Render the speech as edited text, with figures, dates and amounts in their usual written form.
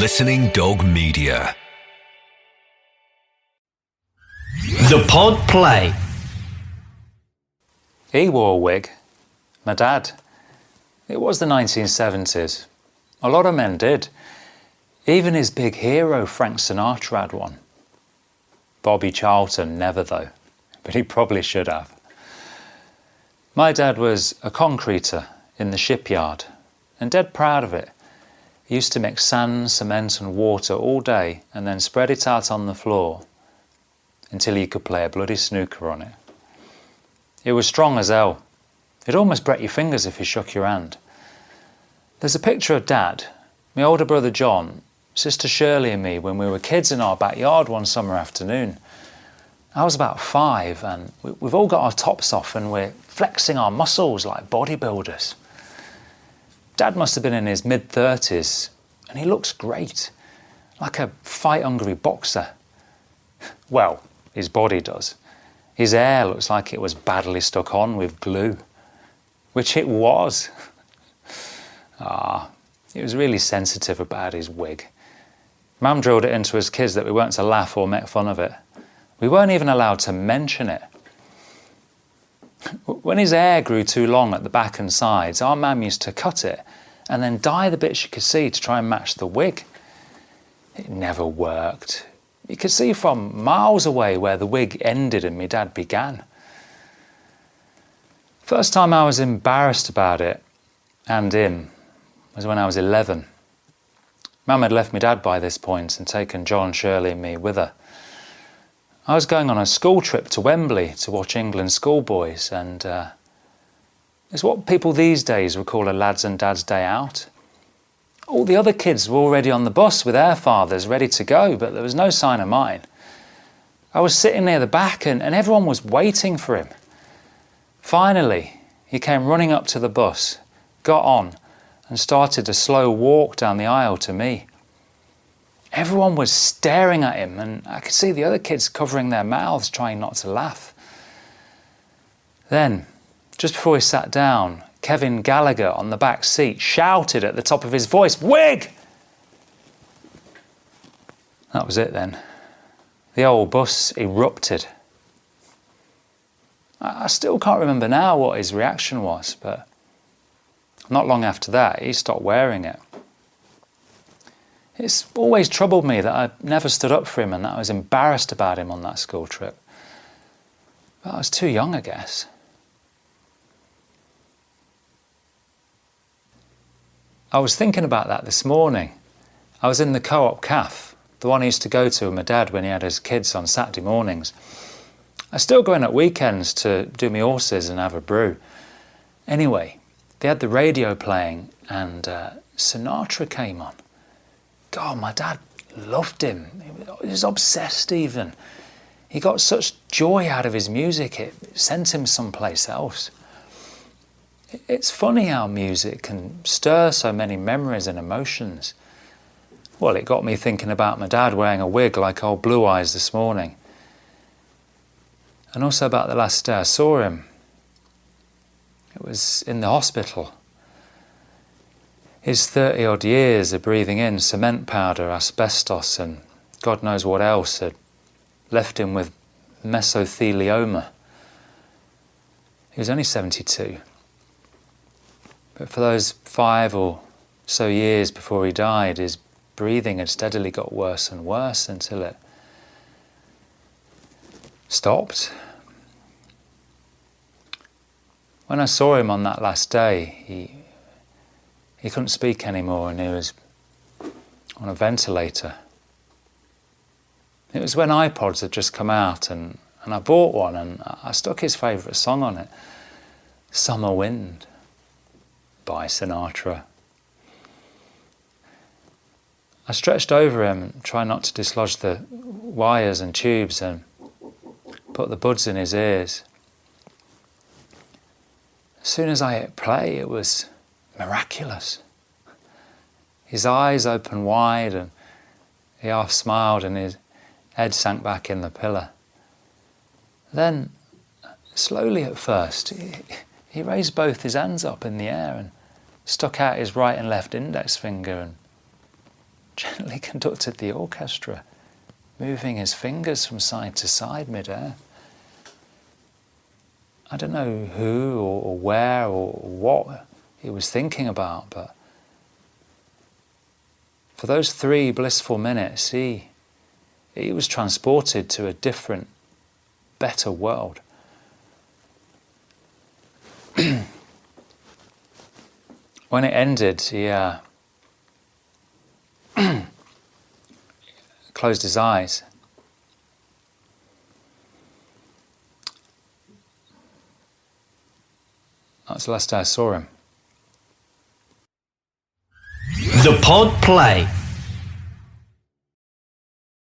Listening Dog Media. The Pod Play. He wore a wig. My dad. It was the 1970s. A lot of men did. Even his big hero, Frank Sinatra, had one. Bobby Charlton never, though. But he probably should have. My dad was a concreter in the shipyard, and dead proud of it. He used to mix sand, cement and water all day and then spread it out on the floor until he could play a bloody snooker on it. It was strong as hell. It almost broke your fingers if you shook your hand. There's a picture of Dad, my older brother John, Sister Shirley and me when we were kids in our backyard one summer afternoon. I was about 5 and we've all got our tops off and we're flexing our muscles like bodybuilders. Dad must have been in his mid-30s and he looks great, like a fight-hungry boxer. Well, his body does. His hair looks like it was badly stuck on with glue, which it was. He was really sensitive about his wig. Mum drilled it into us kids that we weren't to laugh or make fun of it. We weren't even allowed to mention it. When his hair grew too long at the back and sides, our mum used to cut it and then dye the bits you could see to try and match the wig. It never worked. You could see from miles away where the wig ended and my dad began. First time I was embarrassed about it, and him, was when I was 11. Mum had left my dad by this point and taken John, Shirley and me with her. I was going on a school trip to Wembley to watch England schoolboys, and it's what people these days would call a lads and dads day out. All the other kids were already on the bus with their fathers ready to go, but there was no sign of mine. I was sitting near the back and everyone was waiting for him. Finally, he came running up to the bus, got on and started a slow walk down the aisle to me. Everyone was staring at him and I could see the other kids covering their mouths trying not to laugh. Then, just before he sat down, Kevin Gallagher on the back seat shouted at the top of his voice, "Wig!" That was it then. The old bus erupted. I still can't remember now what his reaction was, but not long after that, he stopped wearing it. It's always troubled me that I never stood up for him and that I was embarrassed about him on that school trip. But I was too young, I guess. I was thinking about that this morning. I was in the co-op cafe, the one I used to go to with my dad when he had his kids on Saturday mornings. I still go in at weekends to do my horses and have a brew. Anyway, they had the radio playing and Sinatra came on. God, my dad loved him. He was obsessed even. He got such joy out of his music, it sent him someplace else. It's funny how music can stir so many memories and emotions. Well, it got me thinking about my dad wearing a wig like old Blue Eyes this morning. And also about the last day I saw him. It was in the hospital. His 30-odd years of breathing in cement powder, asbestos and God knows what else had left him with mesothelioma. He was only 72. But for those 5 or so years before he died, his breathing had steadily got worse and worse until it stopped. When I saw him on that last day, he couldn't speak anymore and he was on a ventilator. It was when iPods had just come out and I bought one and I stuck his favourite song on it, Summer Wind by Sinatra. I stretched over him, trying not to dislodge the wires and tubes and put the buds in his ears. As soon as I hit play, it was miraculous. His eyes opened wide and he half smiled and his head sank back in the pillow. Then, slowly at first, he raised both his hands up in the air and stuck out his right and left index finger and gently conducted the orchestra, moving his fingers from side to side mid-air. I don't know who or where or what he was thinking about, but for those 3 blissful minutes, he was transported to a different, better world. When it ended, he closed his eyes. That's the last I saw him. The Pod Play.